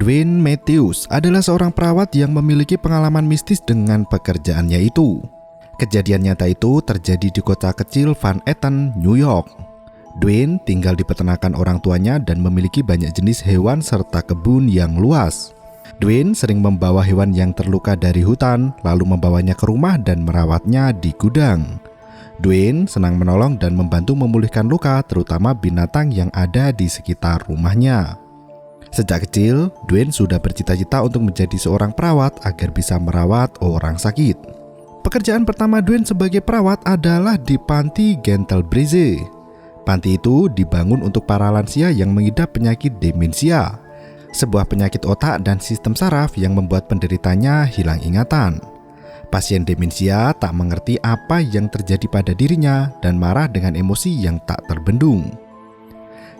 Dwayne Matthews adalah seorang perawat yang memiliki pengalaman mistis dengan pekerjaannya itu. Kejadian nyata itu terjadi di kota kecil Van Etten, New York. Dwayne tinggal di peternakan orang tuanya dan memiliki banyak jenis hewan serta kebun yang luas. Dwayne sering membawa hewan yang terluka dari hutan, lalu membawanya ke rumah dan merawatnya di gudang. Dwayne senang menolong dan membantu memulihkan luka, terutama binatang yang ada di sekitar rumahnya. Sejak kecil, Dwayne sudah bercita-cita untuk menjadi seorang perawat agar bisa merawat orang sakit. Pekerjaan pertama Dwayne sebagai perawat adalah di panti Gentelbreeze. Panti itu dibangun untuk para lansia yang mengidap penyakit demensia, sebuah penyakit otak dan sistem saraf yang membuat penderitanya hilang ingatan. Pasien demensia tak mengerti apa yang terjadi pada dirinya dan marah dengan emosi yang tak terbendung.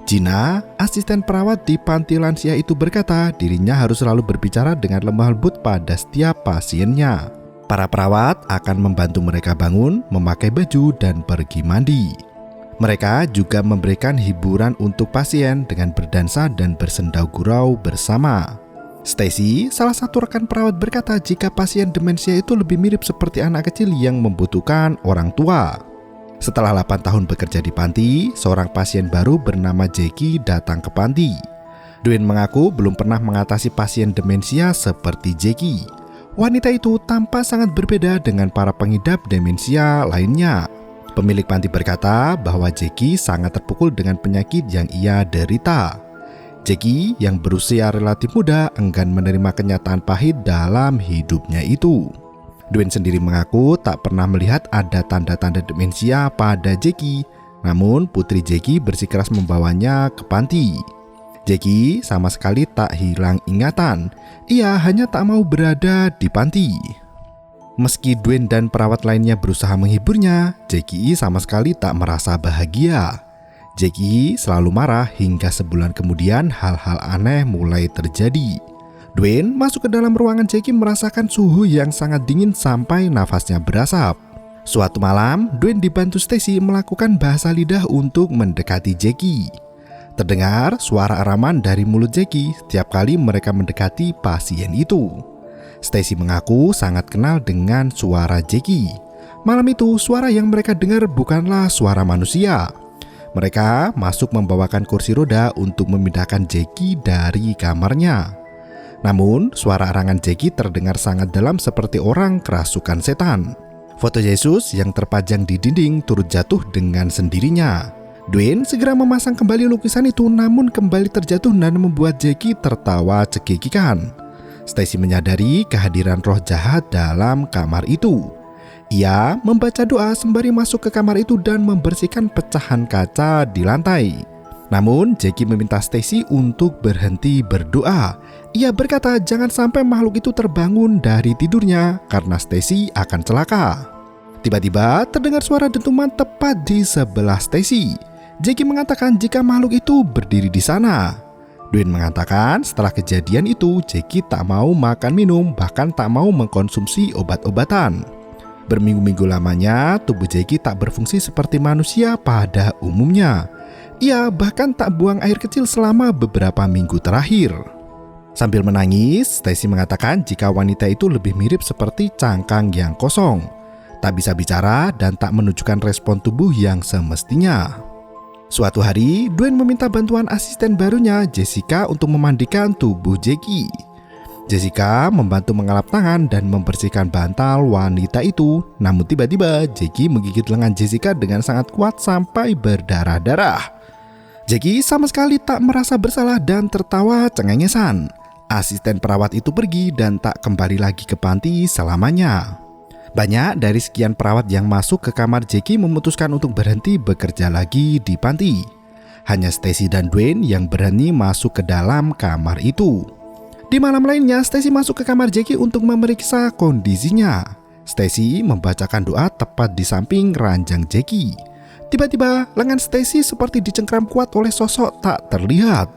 Gina, asisten perawat di panti lansia itu berkata dirinya harus selalu berbicara dengan lemah lembut pada setiap pasiennya. Para perawat akan membantu mereka bangun, memakai baju, dan pergi mandi. Mereka juga memberikan hiburan untuk pasien dengan berdansa dan bersendau gurau bersama. Stacy, salah satu rekan perawat, berkata jika pasien demensia itu lebih mirip seperti anak kecil yang membutuhkan orang tua. Setelah 8 tahun bekerja di panti, seorang pasien baru bernama Jackie datang ke panti. Dwayne mengaku belum pernah mengatasi pasien demensia seperti Jackie. Wanita itu tampak sangat berbeda dengan para pengidap demensia lainnya. Pemilik panti berkata bahwa Jackie sangat terpukul dengan penyakit yang ia derita. Jackie yang berusia relatif muda enggan menerima kenyataan pahit dalam hidupnya itu. Dwayne sendiri mengaku tak pernah melihat ada tanda-tanda demensia pada Jackie, namun putri Jackie bersikeras membawanya ke panti. Jackie sama sekali tak hilang ingatan, ia hanya tak mau berada di panti. Meski Dwayne dan perawat lainnya berusaha menghiburnya, Jackie sama sekali tak merasa bahagia. Jackie selalu marah hingga sebulan kemudian hal-hal aneh mulai terjadi. Dwayne masuk ke dalam ruangan Jackie merasakan suhu yang sangat dingin sampai nafasnya berasap. Suatu malam, Dwayne dibantu Stacy melakukan bahasa lidah untuk mendekati Jackie. Terdengar suara araman dari mulut Jackie setiap kali mereka mendekati pasien itu. Stacy mengaku sangat kenal dengan suara Jackie. Malam itu, suara yang mereka dengar bukanlah suara manusia. Mereka masuk membawakan kursi roda untuk memindahkan Jackie dari kamarnya. Namun, suara arangan Jackie terdengar sangat dalam seperti orang kerasukan setan. Foto Yesus yang terpajang di dinding turut jatuh dengan sendirinya. Dwayne segera memasang kembali lukisan itu, namun kembali terjatuh dan membuat Jackie tertawa cekikikan. Stacy menyadari kehadiran roh jahat dalam kamar itu. Ia membaca doa sembari masuk ke kamar itu dan membersihkan pecahan kaca di lantai. Namun, Jackie meminta Stacy untuk berhenti berdoa. Ia berkata jangan sampai makhluk itu terbangun dari tidurnya karena Stacy akan celaka. Tiba-tiba terdengar suara dentuman tepat di sebelah Stacy. Jackie mengatakan jika makhluk itu berdiri di sana. Dwayne mengatakan setelah kejadian itu Jackie tak mau makan minum, bahkan tak mau mengkonsumsi obat-obatan. Berminggu-minggu lamanya tubuh Jackie tak berfungsi seperti manusia pada umumnya. Ia bahkan tak buang air kecil selama beberapa minggu terakhir. Sambil menangis, Stacy mengatakan jika wanita itu lebih mirip seperti cangkang yang kosong, tak bisa bicara dan tak menunjukkan respon tubuh yang semestinya. Suatu hari, Dwayne meminta bantuan asisten barunya, Jessica, untuk memandikan tubuh Jackie. Jessica membantu mengalap tangan dan membersihkan bantal wanita itu. Namun tiba-tiba Jackie menggigit lengan Jessica dengan sangat kuat sampai berdarah-darah. Jackie sama sekali tak merasa bersalah dan tertawa cengengesan. Asisten perawat itu pergi dan tak kembali lagi ke panti selamanya. Banyak dari sekian perawat yang masuk ke kamar Jackie memutuskan untuk berhenti bekerja lagi di panti. Hanya Stacy dan Dwayne yang berani masuk ke dalam kamar itu. Di malam lainnya, Stacy masuk ke kamar Jackie untuk memeriksa kondisinya. Stacy membacakan doa tepat di samping ranjang Jackie. Tiba-tiba, lengan Stacy seperti dicengkram kuat oleh sosok tak terlihat.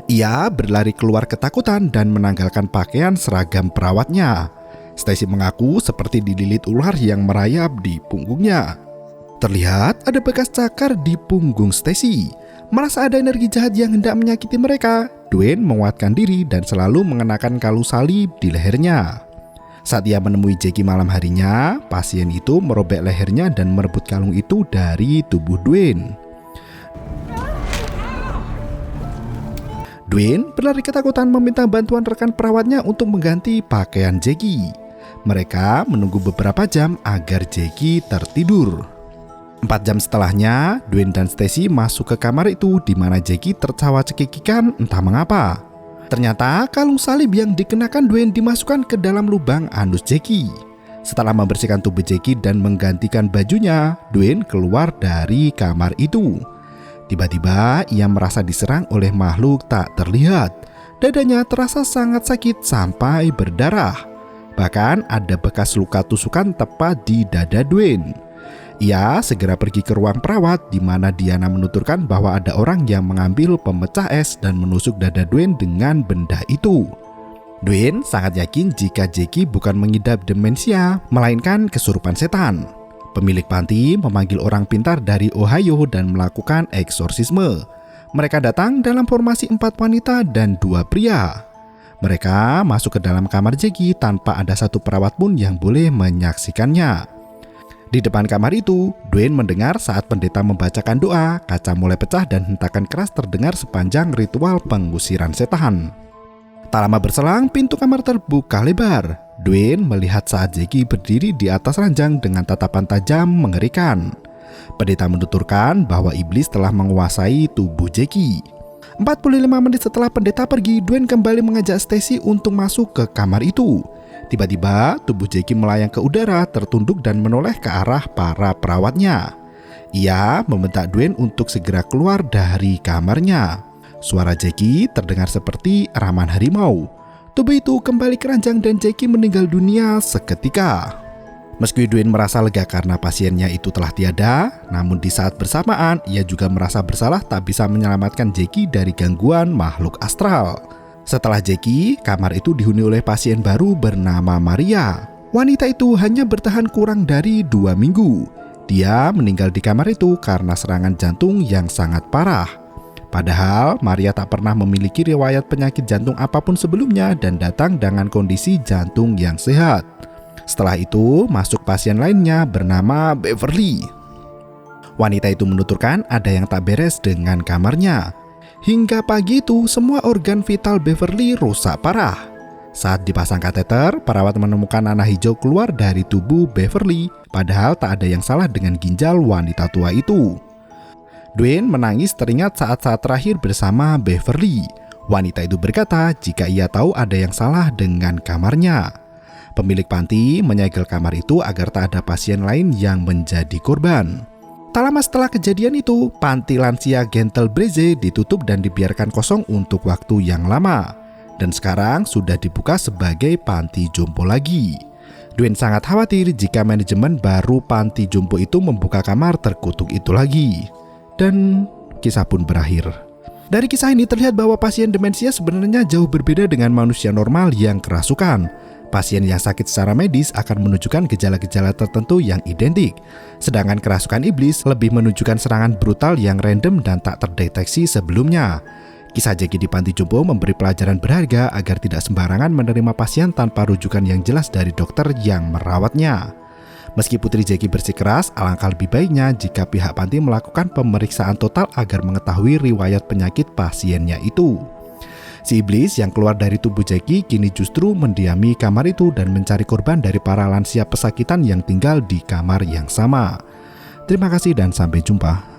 Ia berlari keluar ketakutan dan menanggalkan pakaian seragam perawatnya. Stacy mengaku seperti dililit ular yang merayap di punggungnya. Terlihat ada bekas cakar di punggung Stacy. Merasa ada energi jahat yang hendak menyakiti mereka, Dwayne menguatkan diri dan selalu mengenakan kalung salib di lehernya. Saat ia menemui Jackie malam harinya, pasien itu merobek lehernya dan merebut kalung itu dari tubuh Dwayne. Dwayne berlari ketakutan meminta bantuan rekan perawatnya untuk mengganti pakaian Jackie. Mereka menunggu beberapa jam agar Jackie tertidur. 4 jam setelahnya, Dwayne dan Stacy masuk ke kamar itu di mana Jackie tertawa cekikikan entah mengapa. Ternyata kalung salib yang dikenakan Dwayne dimasukkan ke dalam lubang anus Jackie. Setelah membersihkan tubuh Jackie dan menggantikan bajunya, Dwayne keluar dari kamar itu. Tiba-tiba ia merasa diserang oleh makhluk tak terlihat. Dadanya terasa sangat sakit sampai berdarah. Bahkan ada bekas luka tusukan tepat di dada Dwayne. Ia segera pergi ke ruang perawat di mana Diana menuturkan bahwa ada orang yang mengambil pemecah es dan menusuk dada Dwayne dengan benda itu. Dwayne sangat yakin jika Jackie bukan mengidap demensia, melainkan kesurupan setan. Pemilik panti memanggil orang pintar dari Ohio dan melakukan eksorsisme. Mereka datang dalam formasi 4 wanita dan 2 pria. Mereka masuk ke dalam kamar Jackie tanpa ada satu perawat pun yang boleh menyaksikannya. Di depan kamar itu, Dwayne mendengar saat pendeta membacakan doa, kaca mulai pecah dan hentakan keras terdengar sepanjang ritual pengusiran setan. Tak lama berselang, pintu kamar terbuka lebar. Dwayne melihat saat Jackie berdiri di atas ranjang dengan tatapan tajam mengerikan. Pendeta menuturkan bahwa iblis telah menguasai tubuh Jackie. 45 menit setelah pendeta pergi, Dwayne kembali mengajak Stacy untuk masuk ke kamar itu. Tiba-tiba tubuh Jackie melayang ke udara, tertunduk dan menoleh ke arah para perawatnya. Ia membentak Dwayne untuk segera keluar dari kamarnya. Suara Jackie terdengar seperti eraman harimau. Tubuh itu kembali keranjang dan Jackie meninggal dunia seketika. Meski Dwayne merasa lega karena pasiennya itu telah tiada, namun di saat bersamaan ia juga merasa bersalah tak bisa menyelamatkan Jackie dari gangguan makhluk astral. Setelah Jackie, kamar itu dihuni oleh pasien baru bernama Maria. Wanita itu hanya bertahan kurang dari 2 minggu. Dia meninggal di kamar itu karena serangan jantung yang sangat parah. Padahal Maria tak pernah memiliki riwayat penyakit jantung apapun sebelumnya dan datang dengan kondisi jantung yang sehat. Setelah itu, masuk pasien lainnya bernama Beverly. Wanita itu menuturkan ada yang tak beres dengan kamarnya. Hingga pagi itu, semua organ vital Beverly rusak parah. Saat dipasang kateter, perawat menemukan nanah hijau keluar dari tubuh Beverly, padahal tak ada yang salah dengan ginjal wanita tua itu. Dwayne menangis teringat saat-saat terakhir bersama Beverly. Wanita itu berkata jika ia tahu ada yang salah dengan kamarnya. Pemilik panti menyegel kamar itu agar tak ada pasien lain yang menjadi korban. Tak lama setelah kejadian itu, panti lansia Gentle Breeze ditutup dan dibiarkan kosong untuk waktu yang lama. Dan sekarang sudah dibuka sebagai panti jompo lagi. Dwayne sangat khawatir jika manajemen baru panti jompo itu membuka kamar terkutuk itu lagi. Dan kisah pun berakhir. Dari kisah ini terlihat bahwa pasien demensia sebenarnya jauh berbeda dengan manusia normal yang kerasukan. Pasien yang sakit secara medis akan menunjukkan gejala-gejala tertentu yang identik. Sedangkan kerasukan iblis lebih menunjukkan serangan brutal yang random dan tak terdeteksi sebelumnya. Kisah Jackie di panti jompo memberi pelajaran berharga agar tidak sembarangan menerima pasien tanpa rujukan yang jelas dari dokter yang merawatnya. Meski putri Jackie bersikeras, alangkah lebih baiknya jika pihak panti melakukan pemeriksaan total agar mengetahui riwayat penyakit pasiennya itu. Si iblis yang keluar dari tubuh Jackie kini justru mendiami kamar itu dan mencari korban dari para lansia pesakitan yang tinggal di kamar yang sama. Terima kasih dan sampai jumpa.